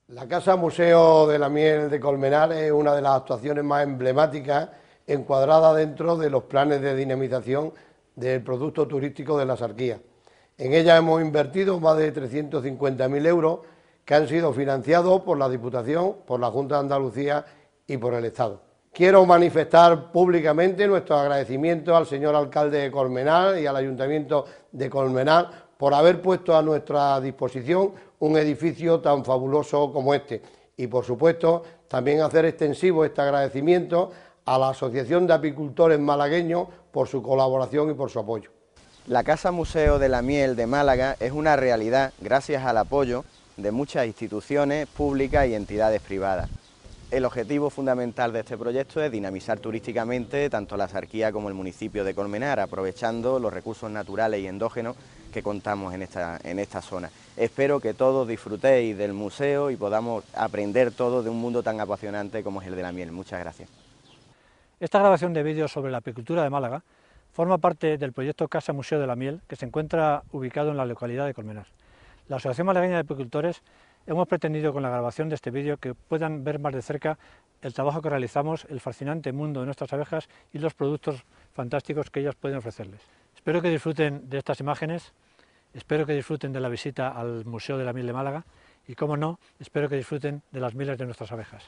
La Casa Museo de la Miel de Colmenar es una de las actuaciones más emblemáticas encuadrada dentro de los planes de dinamización del producto turístico de la Sarquía. En ella hemos invertido más de 350.000 euros que han sido financiados por la Diputación, por la Junta de Andalucía y por el Estado. Quiero manifestar públicamente nuestro agradecimiento al señor alcalde de Colmenar y al Ayuntamiento de Colmenar por haber puesto a nuestra disposición un edificio tan fabuloso como este. Y por supuesto también hacer extensivo este agradecimiento a la Asociación de Apicultores Malagueños por su colaboración y por su apoyo. La Casa Museo de la Miel de Málaga es una realidad gracias al apoyo de muchas instituciones públicas y entidades privadas. El objetivo fundamental de este proyecto es dinamizar turísticamente tanto la Sarquía como el municipio de Colmenar, aprovechando los recursos naturales y endógenos que contamos en esta zona. Espero que todos disfrutéis del museo y podamos aprender todo de un mundo tan apasionante como es el de la miel. Muchas gracias. Esta grabación de vídeos sobre la apicultura de Málaga forma parte del proyecto Casa Museo de la Miel, que se encuentra ubicado en la localidad de Colmenar. La Asociación Malagueña de Apicultores hemos pretendido con la grabación de este vídeo que puedan ver más de cerca el trabajo que realizamos, el fascinante mundo de nuestras abejas y los productos fantásticos que ellas pueden ofrecerles. Espero que disfruten de estas imágenes, espero que disfruten de la visita al Museo de la Miel de Málaga y, como no, espero que disfruten de las mieles de nuestras abejas.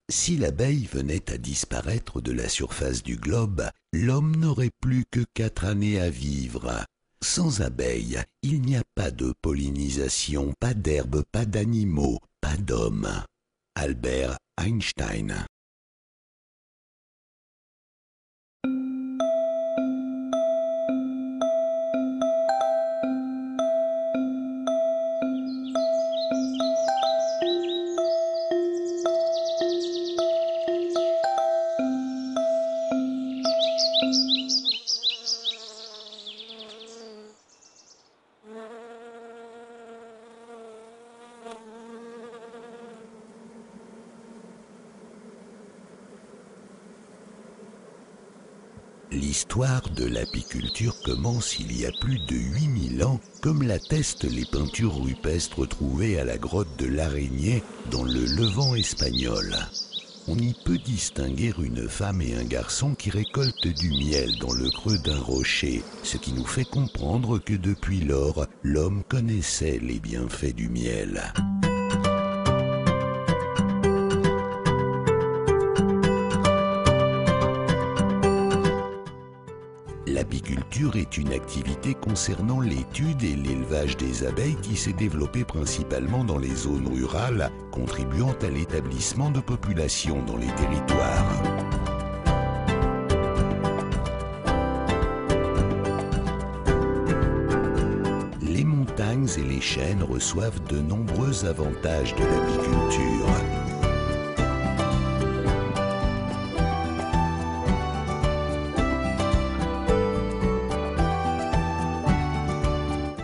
Si l'abeille venait à disparaître de la surface du globe, l'homme n'aurait plus que 4 années à vivre. Sans abeilles, il n'y a pas de pollinisation, pas d'herbes, pas d'animaux, pas d'hommes. Albert Einstein. L'histoire de l'apiculture commence il y a plus de 8000 ans, comme l'attestent les peintures rupestres trouvées à la grotte de l'Araignée dans le Levant espagnol. On y peut distinguer une femme et un garçon qui récoltent du miel dans le creux d'un rocher, ce qui nous fait comprendre que depuis lors, l'homme connaissait les bienfaits du miel. L'apiculture est une activité concernant l'étude et l'élevage des abeilles qui s'est développée principalement dans les zones rurales, contribuant à l'établissement de populations dans les territoires. Les montagnes et les chênes reçoivent de nombreux avantages de l'apiculture.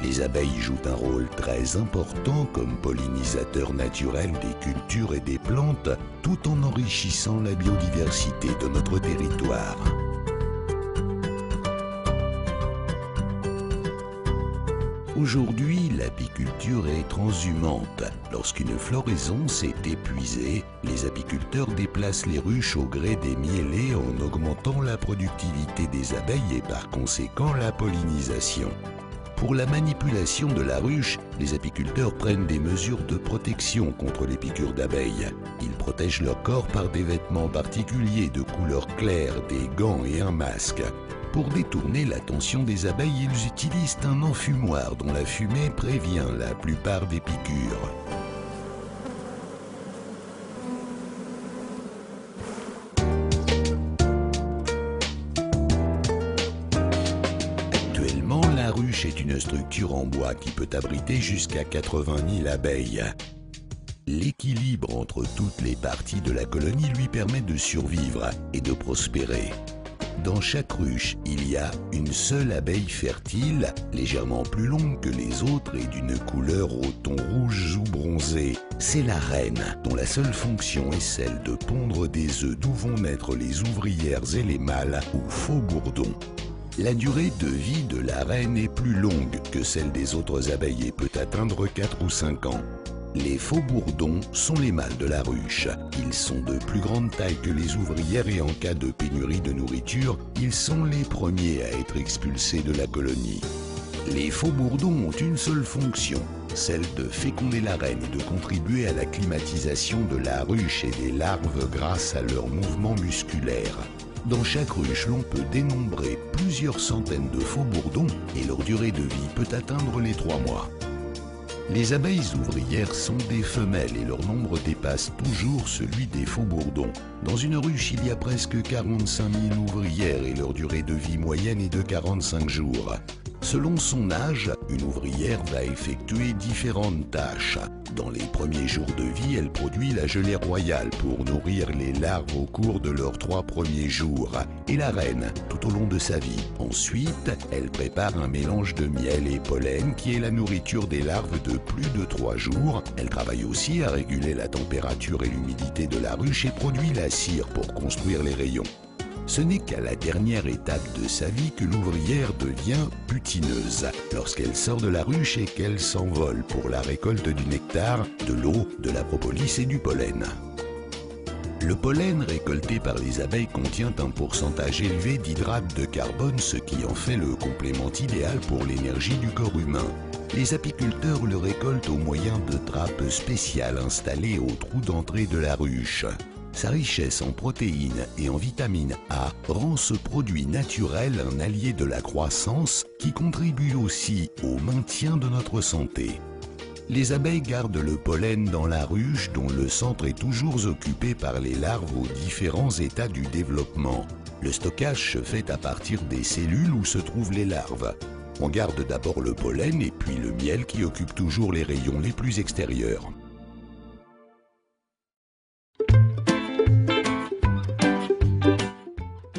Les abeilles jouent un rôle très important comme pollinisateurs naturels des cultures et des plantes, tout en enrichissant la biodiversité de notre territoire. Aujourd'hui, l'apiculture est transhumante. Lorsqu'une floraison s'est épuisée, les apiculteurs déplacent les ruches au gré des mielés en augmentant la productivité des abeilles et par conséquent la pollinisation. Pour la manipulation de la ruche, les apiculteurs prennent des mesures de protection contre les piqûres d'abeilles. Ils protègent leur corps par des vêtements particuliers de couleur claire, des gants et un masque. Pour détourner l'attention des abeilles, ils utilisent un enfumoir dont la fumée prévient la plupart des piqûres. Actuellement, la ruche est une structure en bois qui peut abriter jusqu'à 80 000 abeilles. L'équilibre entre toutes les parties de la colonie lui permet de survivre et de prospérer. Dans chaque ruche, il y a une seule abeille fertile, légèrement plus longue que les autres et d'une couleur au ton rouge ou bronzé. C'est la reine, dont la seule fonction est celle de pondre des œufs d'où vont naître les ouvrières et les mâles ou faux bourdons. La durée de vie de la reine est plus longue que celle des autres abeilles et peut atteindre 4 ou 5 ans. Les faux-bourdons sont les mâles de la ruche. Ils sont de plus grande taille que les ouvrières et en cas de pénurie de nourriture, ils sont les premiers à être expulsés de la colonie. Les faux-bourdons ont une seule fonction, celle de féconder la reine et de contribuer à la climatisation de la ruche et des larves grâce à leurs mouvements musculaires. Dans chaque ruche, l'on peut dénombrer plusieurs centaines de faux-bourdons et leur durée de vie peut atteindre les 3 mois. Les abeilles ouvrières sont des femelles et leur nombre dépasse toujours celui des faux-bourdons. Dans une ruche, il y a presque 45 000 ouvrières et leur durée de vie moyenne est de 45 jours. Selon son âge, une ouvrière va effectuer différentes tâches. Dans les premiers jours de vie, elle produit la gelée royale pour nourrir les larves au cours de leurs 3 premiers jours et la reine tout au long de sa vie. Ensuite, elle prépare un mélange de miel et pollen qui est la nourriture des larves de plus de 3 jours. Elle travaille aussi à réguler la température et l'humidité de la ruche et produit la cire pour construire les rayons. Ce n'est qu'à la dernière étape de sa vie que l'ouvrière devient butineuse, lorsqu'elle sort de la ruche et qu'elle s'envole pour la récolte du nectar, de l'eau, de la propolis et du pollen. Le pollen récolté par les abeilles contient un pourcentage élevé d'hydrate de carbone, ce qui en fait le complément idéal pour l'énergie du corps humain. Les apiculteurs le récoltent au moyen de trappes spéciales installées au trou d'entrée de la ruche. Sa richesse en protéines et en vitamine A rend ce produit naturel un allié de la croissance qui contribue aussi au maintien de notre santé. Les abeilles gardent le pollen dans la ruche dont le centre est toujours occupé par les larves aux différents états du développement. Le stockage se fait à partir des cellules où se trouvent les larves. On garde d'abord le pollen et puis le miel qui occupe toujours les rayons les plus extérieurs.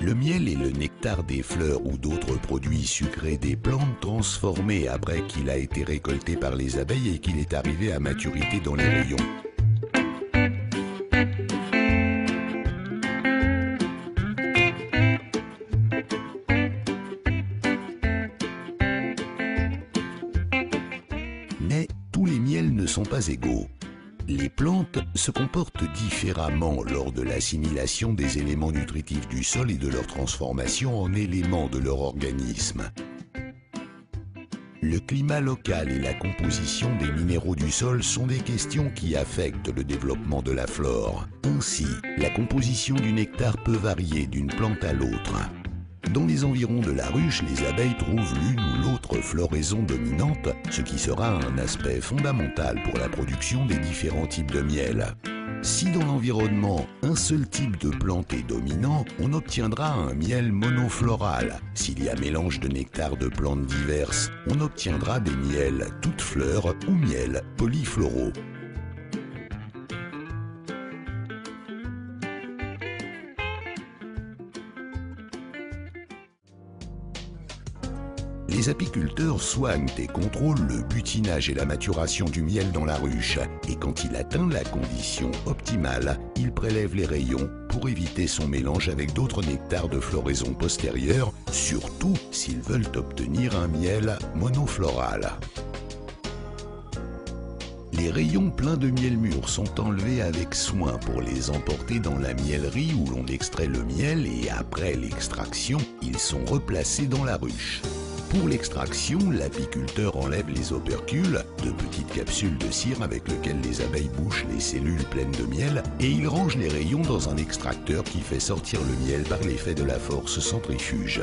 Le miel est le nectar des fleurs ou d'autres produits sucrés des plantes transformés après qu'il a été récolté par les abeilles et qu'il est arrivé à maturité dans les rayons. Mais tous les miels ne sont pas égaux. Les plantes se comportent différemment lors de l'assimilation des éléments nutritifs du sol et de leur transformation en éléments de leur organisme. Le climat local et la composition des minéraux du sol sont des questions qui affectent le développement de la flore. Ainsi, la composition du nectar peut varier d'une plante à l'autre. Dans les environs de la ruche, les abeilles trouvent l'une ou l'autre floraison dominante, ce qui sera un aspect fondamental pour la production des différents types de miel. Si dans l'environnement, un seul type de plante est dominant, on obtiendra un miel monofloral. S'il y a mélange de nectar de plantes diverses, on obtiendra des miels toutes fleurs ou miels polyfloraux. Les apiculteurs soignent et contrôlent le butinage et la maturation du miel dans la ruche. Et quand il atteint la condition optimale, ils prélèvent les rayons pour éviter son mélange avec d'autres nectars de floraison postérieure, surtout s'ils veulent obtenir un miel monofloral. Les rayons pleins de miel mûr sont enlevés avec soin pour les emporter dans la miellerie où l'on extrait le miel et après l'extraction, ils sont replacés dans la ruche. Pour l'extraction, l'apiculteur enlève les opercules, de petites capsules de cire avec lesquelles les abeilles bouchent les cellules pleines de miel, et il range les rayons dans un extracteur qui fait sortir le miel par l'effet de la force centrifuge.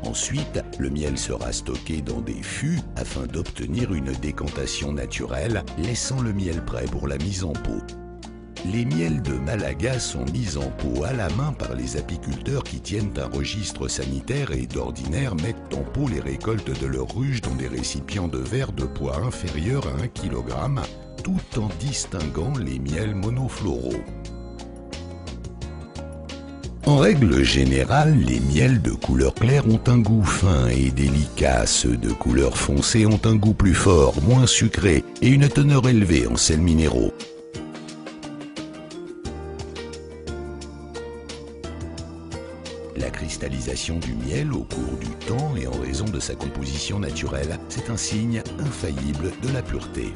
Ensuite, le miel sera stocké dans des fûts afin d'obtenir une décantation naturelle, laissant le miel prêt pour la mise en pot. Les miels de Malaga sont mis en pot à la main par les apiculteurs qui tiennent un registre sanitaire et d'ordinaire mettent en pot les récoltes de leur ruche dans des récipients de verre de poids inférieur à 1 kg, tout en distinguant les miels monofloraux. En règle générale, les miels de couleur claire ont un goût fin et délicat. Ceux de couleur foncée ont un goût plus fort, moins sucré et une teneur élevée en sels minéraux. La cristallisation du miel au cours du temps et en raison de sa composition naturelle, c'est un signe infaillible de la pureté.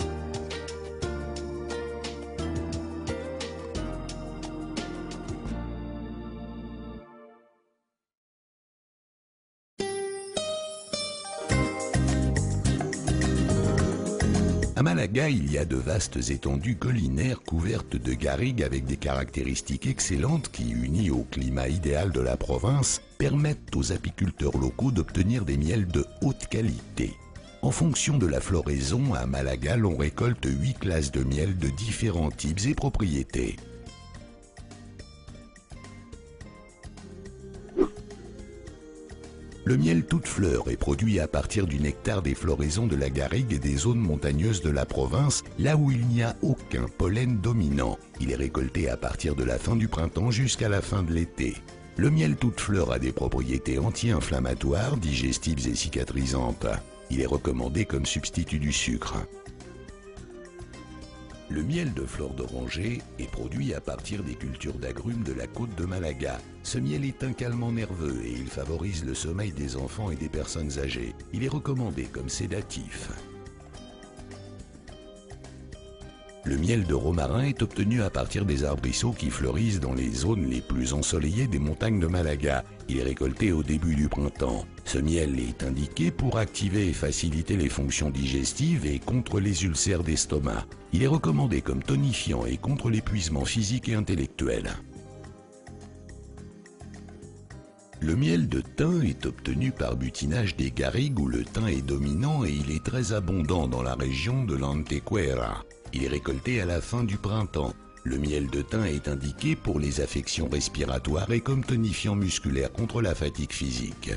À Malaga, il y a de vastes étendues collinaires couvertes de garrigues avec des caractéristiques excellentes qui, unies au climat idéal de la province, permettent aux apiculteurs locaux d'obtenir des miels de haute qualité. En fonction de la floraison, à Malaga, l'on récolte 8 classes de miel de différents types et propriétés. Le miel toute fleur est produit à partir du nectar des floraisons de la garrigue et des zones montagneuses de la province, là où il n'y a aucun pollen dominant. Il est récolté à partir de la fin du printemps jusqu'à la fin de l'été. Le miel toute fleur a des propriétés anti-inflammatoires, digestives et cicatrisantes. Il est recommandé comme substitut du sucre. Le miel de fleur d'oranger est produit à partir des cultures d'agrumes de la côte de Malaga. Ce miel est un calmant nerveux et il favorise le sommeil des enfants et des personnes âgées. Il est recommandé comme sédatif. Le miel de romarin est obtenu à partir des arbrisseaux qui fleurissent dans les zones les plus ensoleillées des montagnes de Malaga. Il est récolté au début du printemps. Ce miel est indiqué pour activer et faciliter les fonctions digestives et contre les ulcères d'estomac. Il est recommandé comme tonifiant et contre l'épuisement physique et intellectuel. Le miel de thym est obtenu par butinage des garrigues où le thym est dominant et il est très abondant dans la région de l'Antequera. Il est récolté à la fin du printemps. Le miel de thym est indiqué pour les affections respiratoires et comme tonifiant musculaire contre la fatigue physique.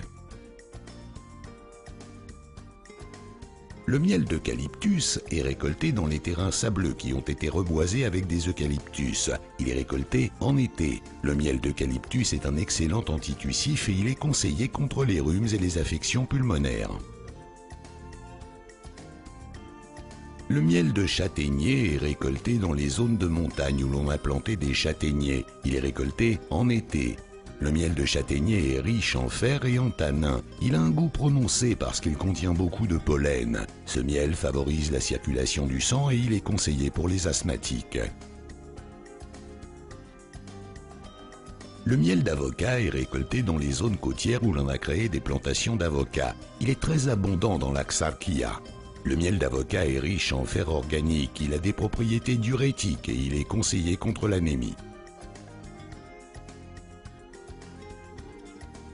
Le miel d'eucalyptus est récolté dans les terrains sableux qui ont été reboisés avec des eucalyptus. Il est récolté en été. Le miel d'eucalyptus est un excellent antitussif et il est conseillé contre les rhumes et les affections pulmonaires. Le miel de châtaignier est récolté dans les zones de montagne où l'on a planté des châtaigniers. Il est récolté en été. Le miel de châtaignier est riche en fer et en tanins. Il a un goût prononcé parce qu'il contient beaucoup de pollen. Ce miel favorise la circulation du sang et il est conseillé pour les asthmatiques. Le miel d'avocat est récolté dans les zones côtières où l'on a créé des plantations d'avocats. Il est très abondant dans l'Axarquía. Le miel d'avocat est riche en fer organique, il a des propriétés diurétiques et il est conseillé contre l'anémie.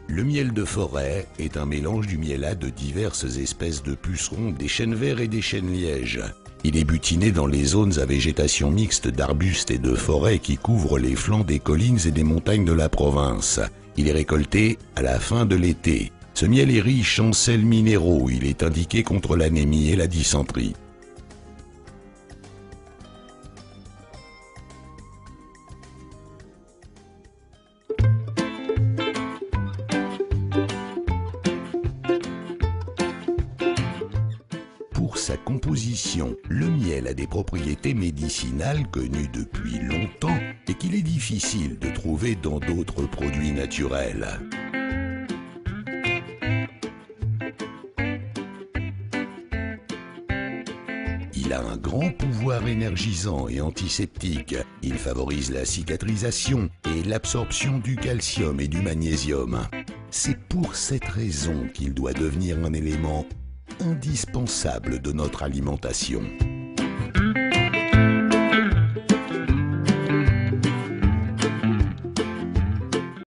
Le miel de forêt est un mélange du miellat de diverses espèces de pucerons, des chênes verts et des chênes lièges. Il est butiné dans les zones à végétation mixte d'arbustes et de forêts qui couvrent les flancs des collines et des montagnes de la province. Il est récolté à la fin de l'été. Ce miel est riche en sels minéraux, il est indiqué contre l'anémie et la dysenterie. Pour sa composition, le miel a des propriétés médicinales connues depuis longtemps et qu'il est difficile de trouver dans d'autres produits naturels. Il a un grand pouvoir énergisant et antiseptique. Il favorise la cicatrisation et l'absorption du calcium et du magnésium. C'est pour cette raison qu'il doit devenir un élément indispensable de notre alimentation.